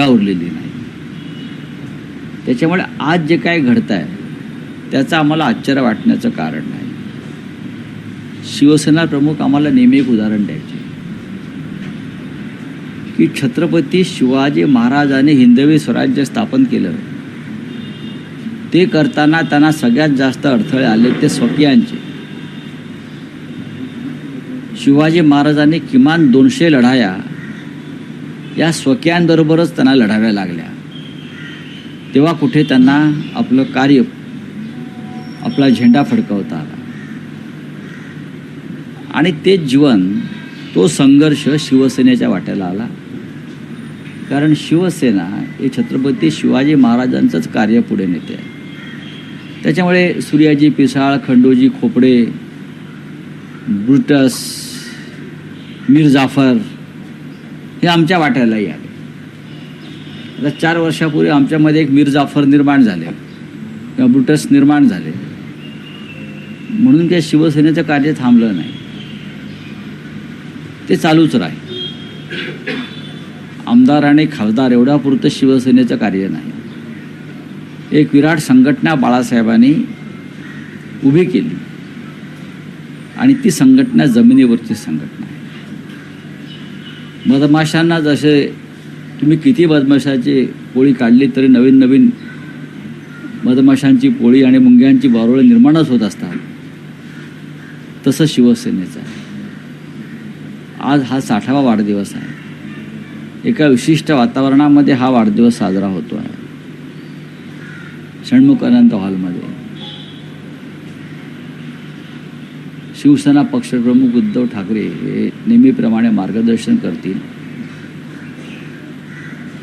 जागा उरलेली नाही. त्याच्यामुळे आज जे काय घडत आहे त्याचं आम्हाला आश्चर्य वाटण्याचं कारण नाही. शिवसेना प्रमुख आम्हाला नेहमी एक उदाहरण द्यायचे की छत्रपती शिवाजी महाराजांनी हिंदवी स्वराज्य स्थापन केलं, ते करताना त्यांना सगळ्यात जास्त अडथळे आले ते स्वकीयांचे. शिवाजी महाराजांनी किमान 200 लढाया या स्वकीयांबरोबरच त्यांना लढाव्या लागल्या. तेव्हा कुठे त्यांना आपलं कार्य, आपला झेंडा फडकवता आला. आणि ते जीवन, तो संघर्ष शिवसेनेच्या वाट्याला आला. कारण शिवसेना हे छत्रपती शिवाजी महाराजांचंच कार्य पुढे नेते आहे. त्याच्यामुळे सूर्याजी पिसाळ, खंडोजी खोपडे, ब्रुटस, मीर जाफर हे आमच्या वाट्यालाही आले. आता 4 वर्षापूर्वी आमच्यामध्ये एक मीर जाफर निर्माण झाले किंवा ब्रुटस निर्माण झाले म्हणून त्या शिवसेनेचं कार्य थांबलं नाही, ते चालूच राहील. आमदार आणि खासदार एवढ्यापुरतं शिवसेनेचं कार्य नाही. एक विराट संघटना बाळासाहेबांनी उभी केली आणि ती संघटना जमिनीवरची संघटना आहे. मधमाशांना जसे तुम्ही किती मधमाशाची पोळी काढली तरी नवीन नवीन मधमाशांची पोळी आणि मुंग्यांची बारोळे निर्माणच होत असतात, तसं शिवसेनेचं आहे. आज हा 60वा वाढदिवस आहे. एका विशिष्ट वातावरणामध्ये हा वाढदिवस साजरा होतो आहे. षण्मुखानंद हॉलमध्ये शिवसेना पक्षप्रमुख उद्धव ठाकरे हे नेहमीप्रमाणे मार्गदर्शन करतील.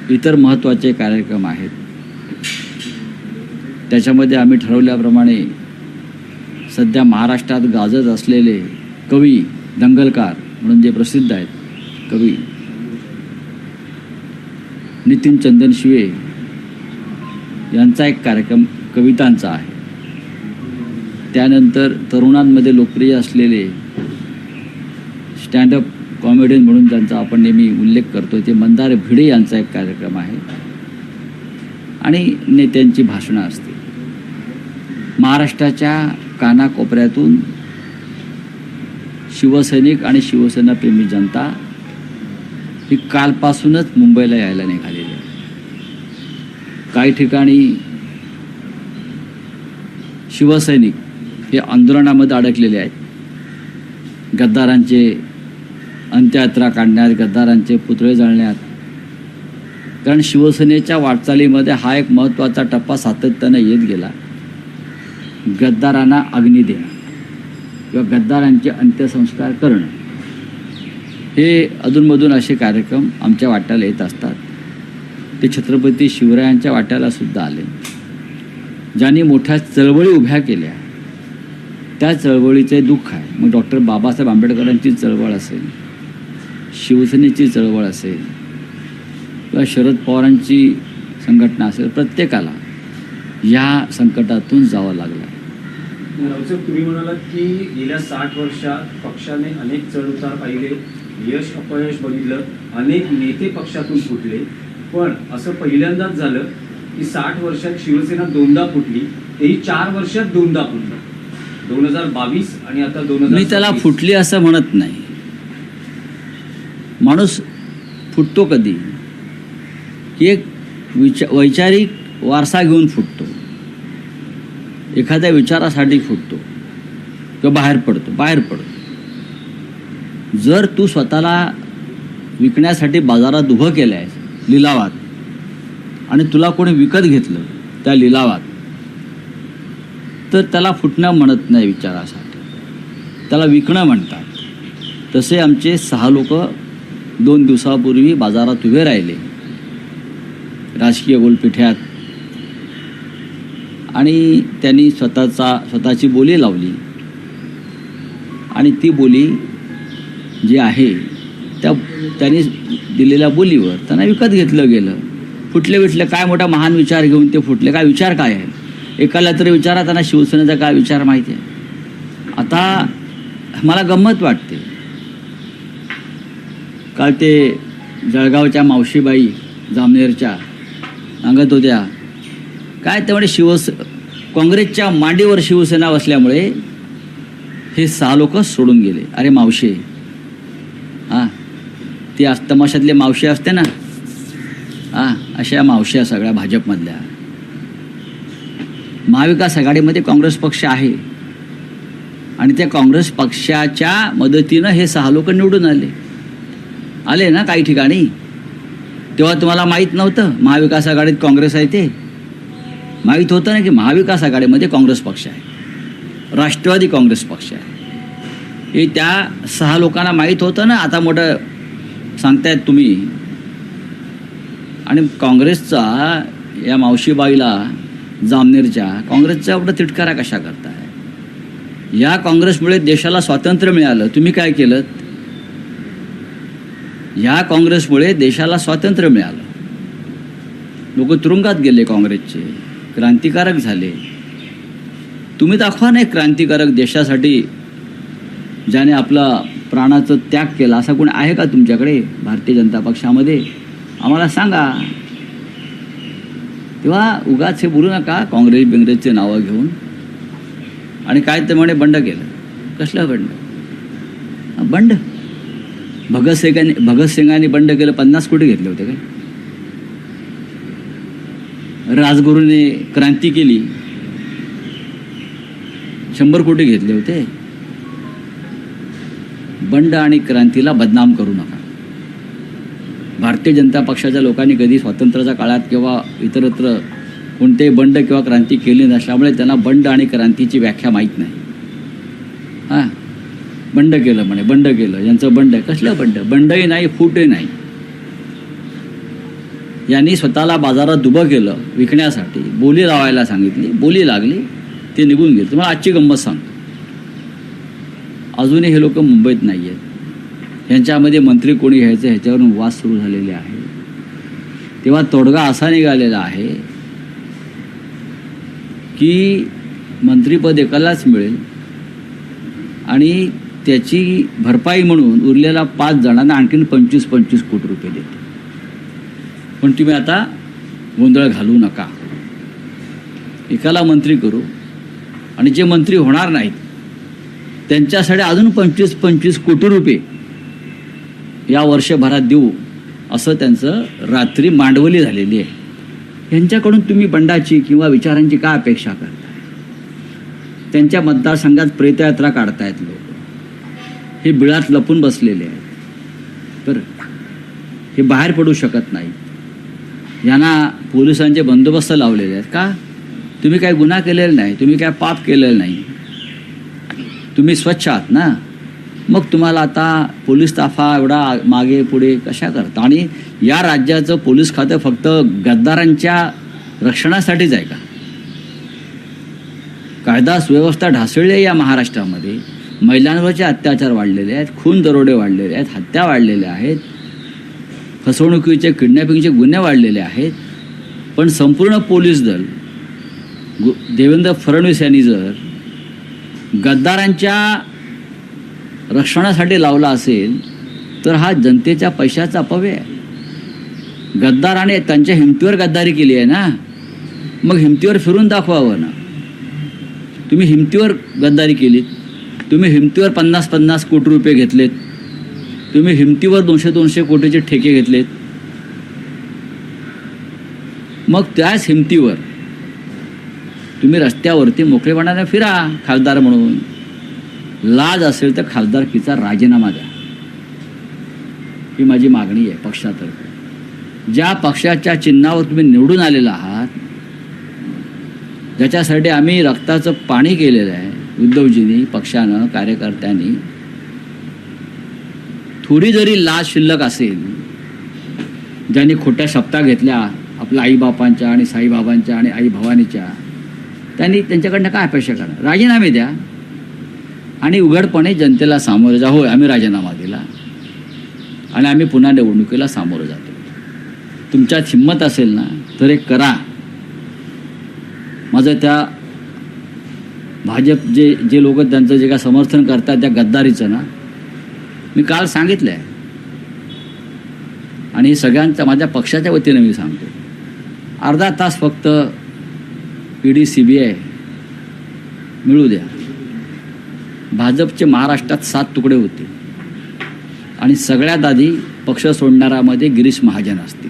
इतर महत्त्वाचे कार्यक्रम आहेत. त्याच्यामध्ये आम्ही ठरवल्याप्रमाणे सध्या महाराष्ट्रात गाजत असलेले कवी, दंगलकार म्हणून जे प्रसिद्ध आहेत कवी नितीन चंदन शिवे यांचा एक कार्यक्रम कवितांचा आहे. त्यानंतर तरुणांमध्ये लोकप्रिय असलेले स्टँडअप कॉमेडियन म्हणून ज्यांचा आपण नेहमी उल्लेख करतो ते मंदार भिडे यांचा एक कार्यक्रम आहे आणि नेत्यांची भाषणं असतील. महाराष्ट्राच्या कानाकोपऱ्यातून शिवसैनिक आणि शिवसेनाप्रेमी जनता ही कालपासूनच मुंबईला यायला निघालेली आहे. काही ठिकाणी शिवसैनिक हे आंदोलनामध्ये अडकलेले आहेत. गद्दारांचे अंत्ययात्रा काढण्यात, गद्दारांचे पुतळे जाळण्यात. कारण शिवसेनेच्या वाटचालीमध्ये हा एक महत्त्वाचा टप्पा सातत्यानं येत गेला. गद्दारांना अग्नी देणं किंवा गद्दारांचे अंत्यसंस्कार करणं, हे अधूनमधून असे कार्यक्रम आमच्या वाट्याला येत असतात. ते छत्रपती शिवरायांच्या वाट्याला सुद्धा आले. ज्यांनी मोठ्या चळवळी उभ्या केल्या त्या चळवळीचे दुःख आहे. मग डॉक्टर बाबासाहेब आंबेडकरांची चळवळ असेल, शिवसेनेची चळवळ असेल किंवा शरद पवारांची संघटना असेल, प्रत्येकाला या संकटातून जावं लागलं. तुम्ही म्हणालात की गेल्या 60 वर्षात पक्षाने अनेक चढउतार पाहिले, यश अपयश बघितलं, अनेक नेते पक्षातून फुटले, पण असं पहिल्यांदाच झालं की 60 वर्षात शिवसेना 2दा फुटली, तेही 4 वर्षात 2दा फुटलं. 2022 आणि आता 2000. मी त्याला फुटली असं म्हणत नाही. माणूस फुटतो कधी की एक वैचारिक वारसा घेऊन फुटतो, एखाद्या विचारासाठी फुटतो किंवा बाहेर पडतो. जर तू स्वतःला विकण्यासाठी बाजारात उभं केलं आहे लिलावात आणि तुला कोणी विकत घेतलं त्या लिलावात, तर त्याला फुटणं म्हणत नाही विचारासाठी, त्याला विकणं म्हणतात. तसे आमचे 6 लोक 2 दिवसापूर्वी बाजारात उभे राहिले राजकीय गोलपिठ्यात आणि त्यांनी स्वतःची बोली लावली आणि ती बोली जी आहे त्यांनी दिलेल्या बोलीवर त्यांना विकत घेतलं गेलं. फुटले काय मोठा महान विचार घेऊन ते फुटले. काय विचार काय आहे? एकाला तरी विचारा त्यांना शिवसेनेचा काय विचार माहिती आहे. आता मला गंमत वाटते, काल ते जळगावच्या मावशीबाई जामनेरच्या सांगत होत्या काय त्यामुळे काँग्रेसच्या मांडीवर शिवसेना बसल्यामुळे हे 6 लोक सोडून गेले. अरे मावशे, हां ती तमाशातले मावशे असते ना, हां अशा मावश्या सगळ्या भाजपमधल्या. महाविकास आघाडीमध्ये काँग्रेस पक्ष आहे आणि त्या काँग्रेस पक्षाच्या मदतीनं हे 6 लोक निवडून आले ना काही ठिकाणी. तेव्हा तुम्हाला माहीत नव्हतं महाविकास आघाडीत काँग्रेस आहे ते? माहीत होतं ना की महाविकास आघाडीमध्ये काँग्रेस पक्ष आहे, राष्ट्रवादी काँग्रेस पक्ष आहे. हे त्या 6 लोकांना माहीत होतं ना. आता मोठं सांगतायत तुम्ही. आणि काँग्रेसचा या मावशीबाईला जामनेरच्या काँग्रेसचा एवढा तिटकारा कशा करताय? या काँग्रेसमुळे देशाला स्वातंत्र्य मिळालं. तुम्ही काय केलं? या काँग्रेसमुळे देशाला स्वातंत्र्य मिळालं. लोक तुरुंगात गेले काँग्रेसचे, क्रांतिकारक झाले. तुम्ही दाखवा नाही क्रांतिकारक देशासाठी ज्याने आपला प्राणाचं त्याग केला असा कोण आहे का तुमच्याकडे भारतीय जनता पक्षामध्ये? आम्हाला सांगा. तेव्हा उगाच हे बोलू नका काँग्रेसचे नावं घेऊन. आणि काय ते म्हणे बंड केलं. कसलं बंड? बंड भगत सिंगांनी बंड केलं, 50 कोटी घेतले होते काय? राजगुरूने क्रांती केली, 100 कोटी घेतले होते. बंड आणि क्रांतीला बदनाम करू नका. भारतीय जनता पक्षाच्या लोकांनी कधी स्वातंत्र्याच्या काळात किंवा इतरत्र कोणतेही बंड किंवा क्रांती केली नसल्यामुळे त्यांना बंड आणि क्रांतीची व्याख्या माहीत नाही. हां बंड केलं म्हणे, बंड केलं, यांचं बंड. कसलं बंड? बंडही नाही, फूटही नाही. यांनी स्वतःला बाजारात उभं केलं विकण्यासाठी, बोली लावायला सांगितली, बोली लागली, ते निघून गेले. तुम्हाला आजची गंमत सांगतो. अजूनही हे लोक मुंबईत नाही आहेत. यांच्यामध्ये मंत्री कोणी घ्यायचं ह्याच्यावरून वाद सुरू झालेले आहे. तेव्हा तोडगा असा निघालेला आहे की मंत्रिपद एकालाच मिळेल आणि त्याची भरपाई म्हणून उरलेला 5 जणांना आणखीन 25-25 कोटी रुपये देते. पण तुम्ही आता गोंधळ घालू नका. एकाला मंत्री करू आणि जे मंत्री होणार नाहीत त्यांच्यासाठी अजून 25-25 कोटी रुपये या वर्षभरात देऊ असं त्यांचं रात्री मांडवली झालेली आहे. यांच्याकडून तुम्ही बंडाची किंवा विचारांची काय अपेक्षा करताय? त्यांच्या मतदारसंघात प्रेतयात्रा काढतायत लोक. हे बिळात लपून बसलेले आहेत. तर हे बाहेर पडू शकत नाहीत. यांना पोलिसांचे बंदोबस्त लावलेले आहेत. का? तुम्ही काय गुन्हा केलेला नाही, तुम्ही काय पाप केलेलं नाही, तुम्ही स्वच्छ आहात ना. मग तुम्हाला आता पोलीस ताफा एवढा मागे पुढे कशा करता? आणि या राज्याचं पोलीस खातं फक्त गद्दारांच्या रक्षणासाठीच आहे का? कायदा सुव्यवस्था ढासळली आहे या महाराष्ट्रामध्ये. महिलांवरचे अत्याचार वाढलेले आहेत, खून दरोडे वाढलेले आहेत, हत्या वाढलेल्या आहेत, फसवणुकीचे किडनॅपिंगचे गुन्हे वाढलेले आहेत. पण संपूर्ण पोलीस दल देवेंद्र फडणवीस यांनी जर गद्दारांच्या रक्षणासाठी लावला असेल तर हा जनतेच्या पैशाचा अपव्यय आहे. गद्दाराने त्यांच्या हिमतीवर गद्दारी केली आहे ना. मग हिमतीवर फिरून दाखवावं ना. तुम्ही हिमतीवर गद्दारी केलीत, तुम्ही हिमतीवर 50-50 कोटी रुपये घेतलेत, तुम्ही हिमतीवर 200-200 कोटीचे ठेके घेतलेत. मग त्याच हिमतीवर तुम्ही रस्त्यावरती मोकळेपणाने फिरा खासदार म्हणून. लाज असेल तर खासदारकीचा राजीनामा द्या, ही माझी मागणी आहे पक्षातर्फे. ज्या पक्षाच्या चिन्हावर तुम्ही निवडून आलेला आहात, ज्याच्यासाठी आम्ही रक्ताचं पाणी केलेलं आहे उद्धवजींनी, पक्षानं, कार्यकर्त्यांनी, थोडी जरी लाज शिल्लक असेल, ज्यांनी खोट्या शपथा घेतल्या आपल्या आईबापांच्या आणि साईबाबांच्या आणि आई भवानीच्या, त्यांनी त्यांच्याकडनं काय अपेक्षा करा? राजीनामे द्या आणि उघडपणे जनतेला सामोरं जा. होय, आम्ही राजीनामा दिला आणि आम्ही पुन्हा निवडणुकीला सामोरं जातो. तुमच्यात हिंमत असेल ना तर एक करा. माझं त्या भाजप जे लोक त्यांचं जे काय समर्थन करतात त्या गद्दारीचं ना, मी काल सांगितलं आहे आणि हे सगळ्यांचा माझ्या पक्षाच्या वतीनं मी सांगतो, अर्धा तास फक्त ईडी CBI मिळू द्या. भाजपचे महाराष्ट्रात 7 तुकडे होते आणि सगळ्यात आधी पक्ष सोडणाऱ्यामध्ये गिरीश महाजन असतील.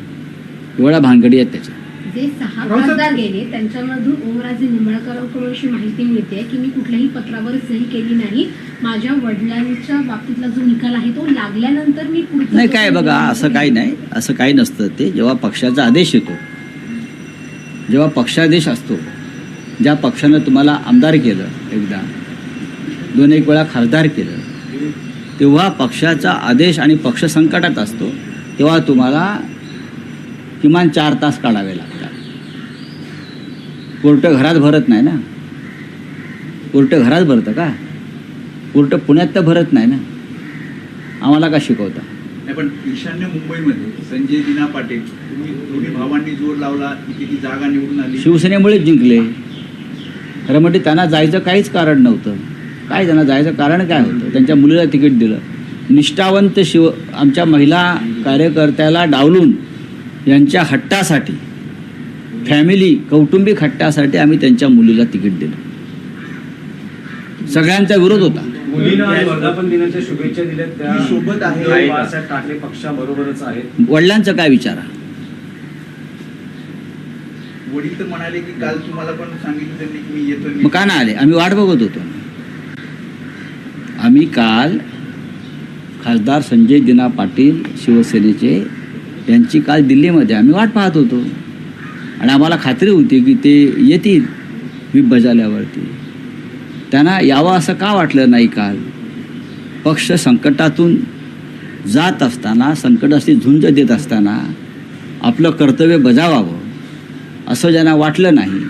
एवढ्या भानगडी आहेत त्याच्या. जे 6 खासदार गेले त्यांच्यामधून ओमराजे निंबाळकरांकडून अशी माहिती मिळते की मी कुठल्याही पत्रावर सही केली नाही, माझ्या वडिलांच्या बाबतीतला जो निकाल आहे तो लागल्यानंतर मी पुढचं नाही काय बघा, असं काही नाही, असं काही नसतं. ते जेव्हा पक्षाचा आदेश येतो, जेव्हा पक्षादेश असतो, ज्या पक्षानं तुम्हाला आमदार केलं, एकदा 2-1 वेळा खासदार केलं, तेव्हा पक्षाचा आदेश आणि पक्ष संकटात असतो, तेव्हा तुम्हाला किमान 4 तास काढावे लागतात. कोर्ट घरात भरत नाही ना. कोर्ट घरात भरतं का? कोर्ट पुण्यात तर भरत नाही ना. आम्हाला का शिकवता? नाही, पण ईशान्य मुंबईमध्ये संजय दिना पाटील, तुम्ही दोन्ही भावांनी जोर लावला, की ती जागा निवडून आली. शिवसेनेमुळेच जिंकले. खरं म्हणजे त्यांना जायचं काहीच कारण नव्हतं. काय त्यांना जायचं कारण काय होतं? त्यांच्या मुलीला तिकीट दिलं. निष्ठावंत आमच्या महिला कार्यकर्त्याला डावलून यांच्या हट्टासाठी, फॅमिली कौटुंबिक हट्टासाठी आम्ही त्यांच्या मुलीला तिकीट दिलं. सगळ्यांचा विरोध होता. मुलींना आज वर्धापन दिनाच्या शुभेच्छा दिल्यात. त्या मी सोबत आहे. बाळासाहेब ठाकरे पक्षाबरोबरच आहेत. वडिलांचं काय विचारा? वडील तर म्हणाले की काल तुम्हाला पण सांगितलं त्यांनी की मी येतो. मग का नाही आले? आम्ही वाट बघत होतो. आम्ही काल खासदार संजय दिना पाटील शिवसेनेचे यांची काल दिल्लीमध्ये आम्ही वाट पाहत होतो आणि आम्हाला खात्री होती की ते येतील व्हीप बजावल्यावरती. त्यांना यावं असं का वाटलं नाही? काल पक्ष संकटातून जात असताना, संकटाशी झुंज देत असताना आपलं कर्तव्य बजावावं असं ज्यांना वाटलं नाही,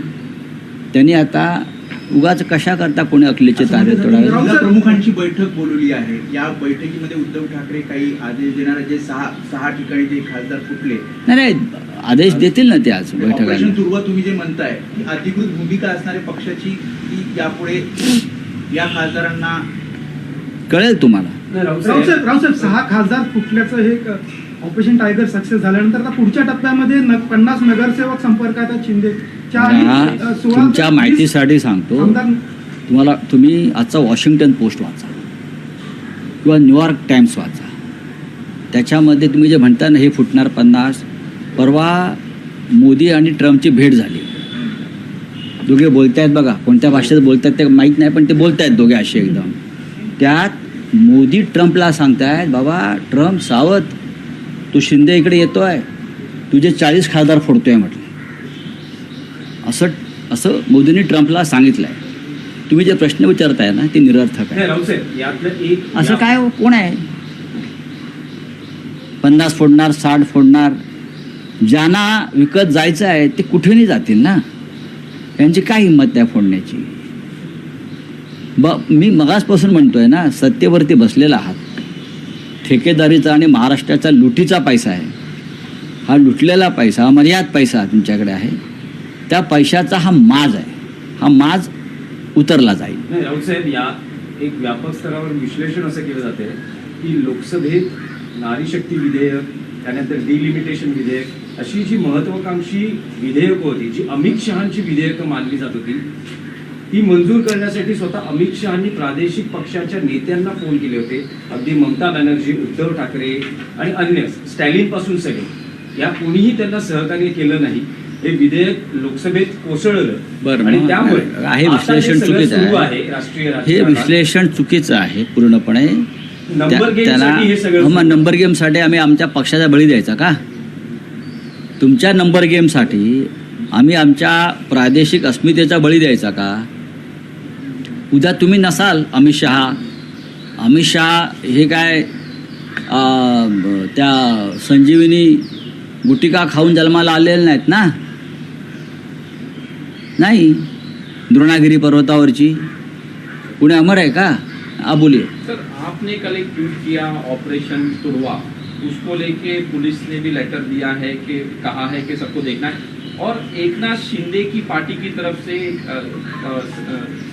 त्यांनी आता उगाच कशा करता कोणी अकलेचे तारे तोडावे. जिल्हा प्रमुखांची बैठक बोलवली आहे. या बैठकीमध्ये उद्धव ठाकरे काही आदेश देणार, जे 6 ठिकाणी जे खासदार फुटले. नाही, आदेश देतील ना ते आज ऑपरेशन बैठकाला. तुर्वा तुम्ही जे म्हणताय की अधिकृत भूमिका असणाऱ्या पक्षाची की यापुढे या खासदारांना कळेल तुम्हाला. नाही, राऊतसाहेब, रावसाहेब 6 खासदार फुटल्याचं हे ऑपरेशन टायगर सक्सेस झाल्यानंतर आता पुढच्या टप्प्यामध्ये 50 नगरसेवक संपर्कात आहेत शिंदेच्या आणि हा, 16 तुमच्या माहितीसाठी सांगतो तुम्हाला. तुम्ही आजचा वॉशिंग्टन पोस्ट वाचा किंवा न्यूयॉर्क टाइम्स वाचा. त्याच्यामध्ये तुम्ही जे म्हणता ना हे फुटणार 50, परवा मोदी आणि ट्रम्पची भेट झाली. दोघे बोलतायत बघा, कोणत्या भाषेत बोलतात ते माहीत नाही, पण ते बोलतायत दोघे असे एकदम. त्यात मोदी ट्रम्पला सांगतायत, बाबा ट्रम्प सावध, तू शिंदे इकडे येतोय, तुझे 40 खासदार फोडतोय म्हटलं. असं मोदींनी ट्रम्पला सांगितलं आहे. तुम्ही जे प्रश्न विचारताय ना ते निरर्थक नाही, आहे. राऊतसाहेब, यातलं एक असं काय कोण आहे 50 फोडणार, 60 फोडणार? ज्यांना विकत जायचं आहे ते कुठेही जातील ना. त्यांची काय हिंमत त्या फोडण्याची? मी मगासपासून म्हणतोय ना, सत्तेवरती बसलेला आहात. ठेकेदारीचा आणि महाराष्ट्राचा लुटीचा पैसा आहे. हा लुटलेला पैसा, मर्याद पैसा तुमच्याकडे आहे. त्या पैशाचा हा माज आहे. हा माज उतरला जाईल. नाही, राऊतसाहेब, या एक व्यापक स्तरावर विश्लेषण असं केलं जाते की लोकसभेत नारी शक्ती विधेयक, त्यानंतर डिलिमिटेशन विधेयक, अशी जी महत्वाकांक्षी विधेयकं होती, जी अमित शहांची विधेयकं मानली जात होती, ती मंजूर करण्यासाठी स्वतः अमित शहांनी प्रादेशिक पक्षाच्या नेत्यांना फोन केले होते. अगदी ममता बॅनर्जी, उद्धव ठाकरे आणि अन्य, स्टॅलिन पासून सगळे, या कोणीही त्यांना सहकार्य केलं नाही. हे विधेयक लोकसभेत कोसळलं आणि त्यामुळे हे विश्लेषण चुकीचं आहे. राष्ट्रीय हे विश्लेषण चुकीचं आहे पूर्णपणे. त्याला नंबर गेमसाठी आम्ही आमच्या पक्षाचा बळी द्यायचा का? तुमच्या नंबर गेमसाठी आम्ही आमच्या प्रादेशिक अस्मितेचा बळी द्यायचा का? उद्या तुम्ही नसाल अमित शहा हे काय त्या संजीवनी गुटिका खाऊन जन्माला आलेले नाहीत ना. नाही, द्रोणागिरी पर्वतावरची पुणे अमर आहे का? बोलिए सर, आपने कल एक ट्वीट किया ऑपरेशन तुड़वा, उसको लेके पुलिस ने भी लेटर दिया है कि कहा है कि सबको देखना है, और एकनाथ शिंदे की पार्टी की तरफ से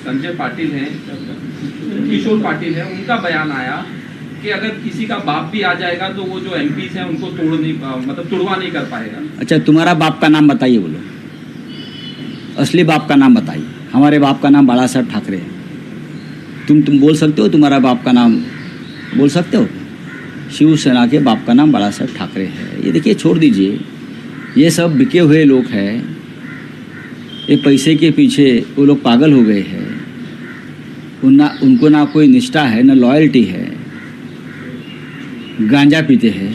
संजय पाटिल हैं, किशोर पाटिल हैं, उनका बयान आया कि अगर किसी का बाप भी आ जाएगा तो वो जो एमपीज हैं उनको तोड़वा नहीं कर पाएगा। अच्छा, तुम्हारा बाप का नाम बताइए, बोलो असली बाप का नाम बताइए। हमारे बाप का नाम बाला साहब ठाकरे है। तुम बोल सकते हो तुम्हारा बाप का नाम बोल सकते हो? शिवसेना के बाप का नाम बाला साहब ठाकरे है। ये देखिए, छोड़ दीजिए, ये सब बिके हुए लोग हैं। ये पैसे के पीछे वो लोग पागल हो गए हैं। उनको ना कोई निष्ठा है, ना लॉयल्टी है। गांजा पीते हैं,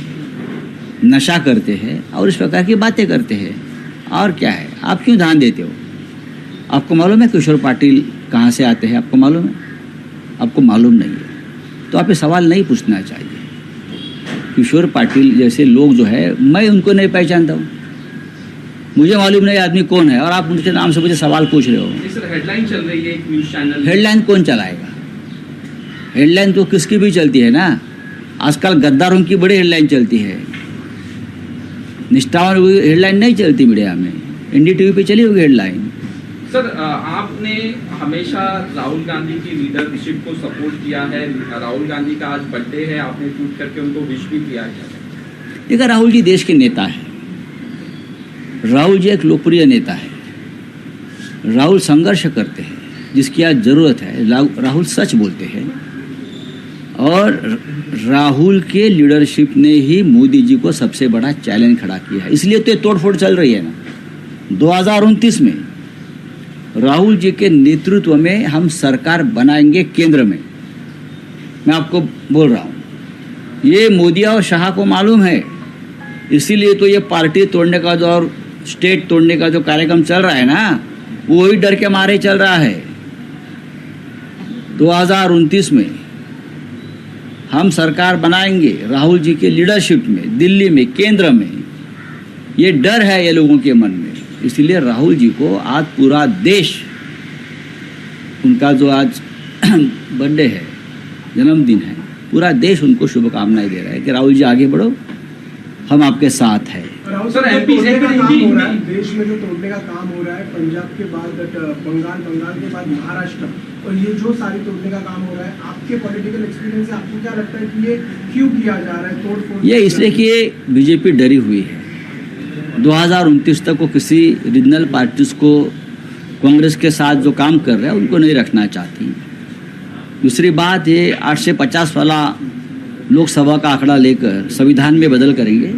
नशा करते हैं और इस प्रकार की बातें करते हैं। और क्या है? आप क्यों ध्यान देते हो? आपको मालूम है किशोर पाटिल कहाँ से आते हैं? आपको मालूम है? आपको मालूम नहीं है तो आप ये सवाल नहीं पूछना चाहिए। किशोर पाटिल जैसे लोग जो है, मैं उनको नहीं पहचानता हूँ। मुझे मालूम नहीं आदमी कौन है और आप उनके नाम से मुझे सवाल पूछ रहे हो। सर, हेडलाइन चल रही है एक न्यूज चैनल। हेडलाइन कौन चलाएगा? हेडलाइन तो किसकी भी चलती है ना। आजकल गद्दारों की बड़ी हेडलाइन चलती है, निष्ठावान हेडलाइन नहीं चलती मीडिया में। NDTV पे चली होगी हेडलाइन। सर, आपने हमेशा राहुल गांधी की लीडरशिप को सपोर्ट किया है। राहुल गांधी का आज बर्थडे है, आपने ट्वीट करके उनको विश भी किया है। देखा, राहुल जी देश के नेता है। राहुल जी एक लोकप्रिय नेता है। राहुल संघर्ष करते हैं जिसकी आज ज़रूरत है। राहुल सच बोलते हैं और राहुल के लीडरशिप ने ही मोदी जी को सबसे बड़ा चैलेंज खड़ा किया है। इसलिए तो ये तोड़फोड़ चल रही है ना। 2029 में राहुल जी के नेतृत्व में हम सरकार बनाएंगे केंद्र में। मैं आपको बोल रहा हूँ, ये मोदी और शाह को मालूम है। इसीलिए तो ये पार्टी तोड़ने का जो और स्टेट तोड़ने का जो कार्यक्रम चल रहा है ना, वो वही डर के मारे चल रहा है। 2029 में हम सरकार बनाएंगे राहुल जी के लीडरशिप में, दिल्ली में, केंद्र में। ये डर है ये लोगों के मन में। इसलिए राहुल जी को आज पूरा देश, उनका जो आज बर्थडे है, जन्मदिन है, पूरा देश उनको शुभकामनाएं दे रहा है कि राहुल जी आगे बढ़ो, हम आपके साथ हैं। सर, MP तोड़ने का काम हो रहा है देश में, जो तोड़ने का काम हो रहा है पंजाब के बाद बंगाल के बाद महाराष्ट्र, और ये जो सारी तोड़ने का काम हो रहा है, आपके पॉलिटिकल एक्सपीरियंस से आपको क्या लगता है कि ये क्यों किया जा रहा है तोड़फोड़? ये इसलिए कि ये बीजेपी डरी हुई है। 2029 तक वो किसी रीजनल पार्टीज को कांग्रेस के साथ जो काम कर रहे हैं उनको नहीं रखना चाहती। दूसरी बात, ये 8 से 50 वाला लोकसभा का आंकड़ा लेकर संविधान में बदल करेंगे।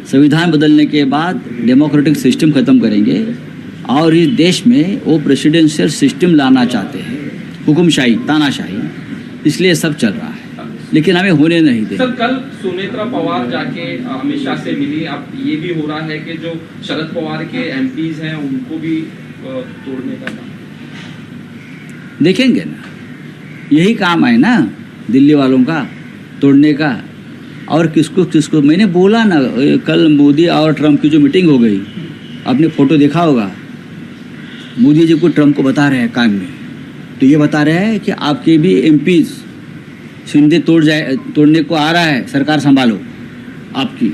संविधान बदलने के बाद डेमोक्रेटिक सिस्टम ख़त्म करेंगे और इस देश में वो प्रेसिडेंशियल सिस्टम लाना चाहते हैं, हुकुमशाही, तानाशाही। इसलिए सब चल रहा है, लेकिन हमें होने नहीं दे। सर, कल सुनेत्रा पवार जाके अमित शाह से मिली। अब ये भी हो रहा है कि जो शरद पवार के एमपीज हैं उनको भी तोड़ने का काम देखेंगे ना। यही काम है ना दिल्ली वालों का, तोड़ने का। और किसको मैंने बोला ना, कल मोदी और ट्रम्प की जो मीटिंग हो गई, आपने फोटो देखा होगा। मोदी जी को ट्रम्प को बता रहे हैं काम में, तो ये बता रहे हैं कि आपके भी एमपीज शिंदे तोड़ने को आ रहा है, सरकार संभालो आपकी।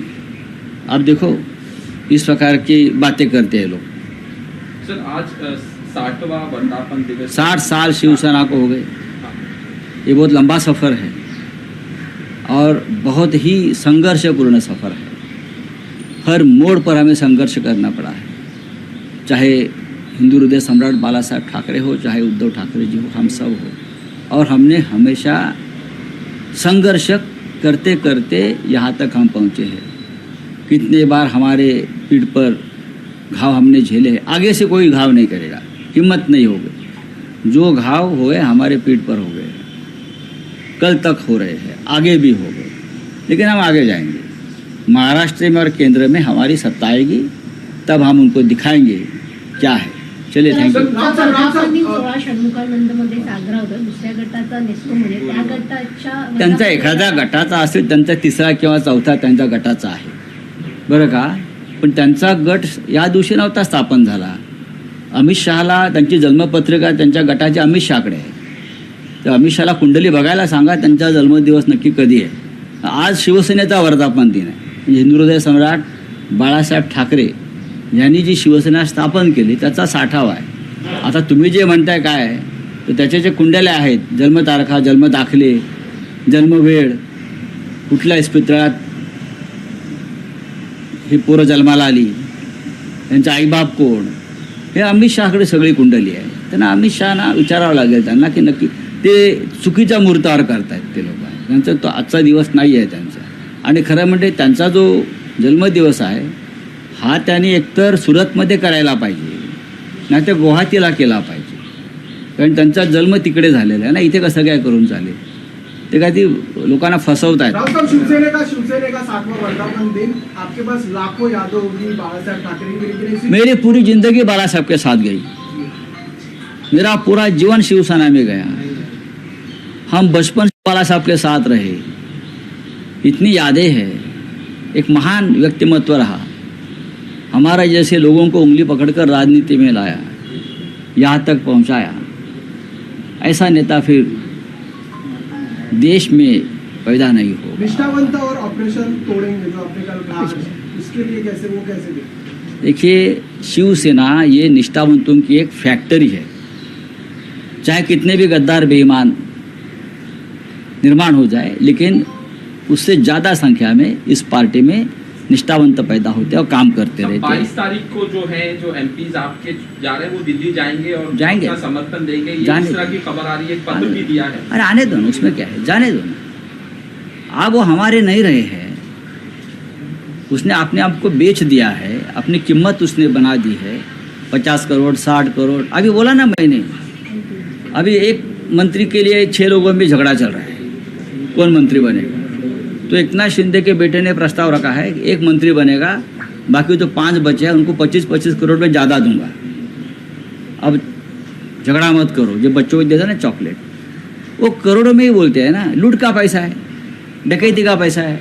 आप देखो, इस प्रकार की बातें करते हैं लोग। सर, आज 60वां वर्धापन दिवस, 60 साल शिवसेना को हो गए। ये बहुत लंबा सफ़र है और बहुत ही संघर्षपूर्ण सफ़र है। हर मोड़ पर हमें संघर्ष करना पड़ा है, चाहे हिंदू हृदय सम्राट बाला साहब ठाकरे हो, चाहे उद्धव ठाकरे जी हो, हम सब हो। और हमने हमेशा संघर्ष करते करते यहाँ तक हम पहुँचे हैं। कितने बार हमारे पीठ पर घाव हमने झेले हैं। आगे से कोई घाव नहीं करेगा, हिम्मत नहीं होगी। जो घाव हुए हमारे पीठ पर हो गए, कल तक हो रहे हैं, आगे भी हो गए, लेकिन हम आगे जाएंगे। महाराष्ट्र में और केंद्र में हमारी सत्ता आएगी, तब हम उनको दिखाएंगे क्या है। चलिए, थँक्यू। 16 षण्मुखानंदमध्ये साजरा होतो, दुसऱ्या गटाचा नेस्कोमध्ये, त्या गटाच्या त्यांचा एखाद्या गटाचा असेल, त्यांचा तिसरा किंवा चौथा त्यांच्या गटाचा आहे, बरं का. पण त्यांचा गट या दिवशी नव्हता स्थापन झाला. अमित शहाला त्यांची जन्मपत्रिका त्यांच्या गटाच्या अमित शहाकडे आहे. तर अमित शहाला कुंडली बघायला सांगा, त्यांचा जन्मदिवस नक्की कधी आहे. आज शिवसेनेचा वर्धापन दिन आहे. म्हणजे हिंदू हृदय सम्राट बाळासाहेब ठाकरे यांनी जी शिवसेना स्थापन केली त्याचा 60वा आहे. आता तुम्ही जे म्हणताय काय, तर त्याचे जे कुंडल्या आहेत, जन्मतारखा, जन्मदाखले, जन्मवेळ, कुठल्या इस्पितळात ही पोरं जन्माला आली, त्यांचा आईबाप कोण, हे अमित शहाकडे सगळी कुंडली आहे. त्यांना अमित शहाना विचारावं लागेल त्यांना की नक्की ते चुकीच्या मुहूर्तावर करतायत ते लोक. त्यांचा तो आजचा दिवस नाही आहे त्यांचा. आणि खरं म्हणजे त्यांचा जो जन्मदिवस आहे हा त्यांनी एकतर सुरतमध्ये करायला पाहिजे, नाही तर गुवाहाटीला केला पाहिजे. कारण त्यांचा जन्म तिकडे झालेला आहे ना, इथे कसं काय करून चालेल. ते काय ती लोकांना फसवत आहेत. राहुल साहब, शिवसेने का 60वां वर्धापन दिन, आपके पास लाखों यादों होगी बाला साहब ठाकरे की, लेकिन इसी मेरी पूरी जिंदगी बाला साहब के साथ गई. मेरा पूरा जीवन शिवसेना में गया. हम बचपन से बाला साहब के साथ रहे. इतनी यादें हैं. एक महान व्यक्तिमत्व रहा, हमारा जैसे लोगों को उंगली पकड़कर राजनीति में लाया, यहाँ तक पहुँचाया. ऐसा नेता फिर देश में पैदा नहीं हो. निष्ठावंत और ऑपरेशन तोड़ेंगे जो आपने कल कहा, उसके लिए कैसे देखते? देखिए, शिवसेना ये निष्ठावंतों की एक फैक्ट्री है. चाहे कितने भी गद्दार बेईमान निर्माण हो जाए, लेकिन उससे ज़्यादा संख्या में इस पार्टी में निष्ठावंत पैदा होते हैं और काम करते रहते हैं. 22 तारीख को जो है, जो एमपीज आपके जा रहे हैं वो दिल्ली जाएंगे और जाएंगे. अपना समर्थन देंगे, ये जाने इस तरह की खबर आ रही है, एक पत्र भी दिया है. अरे आने दो ना, उसमें क्या है, जाने दो ना. अब वो हमारे नहीं रहे हैं. उसने अपने आप को बेच दिया है, अपनी कीमत उसने बना दी है. 50 करोड़ 60 करोड़. अभी बोला ना मैंने, अभी एक मंत्री के लिए 6 लोगों में झगड़ा चल रहा है, कौन मंत्री बनेगा. तो एकनाथ शिंदे के बेटे ने प्रस्ताव रखा है कि एक मंत्री बनेगा, बाकी जो 5 बचे हैं उनको 25-25 करोड़ में ज़्यादा दूंगा. अब झगड़ा मत करो. जो बच्चों को देता ना चॉकलेट, वो करोड़ों में ही बोलते हैं ना. लूट का पैसा है, डकैती का पैसा है.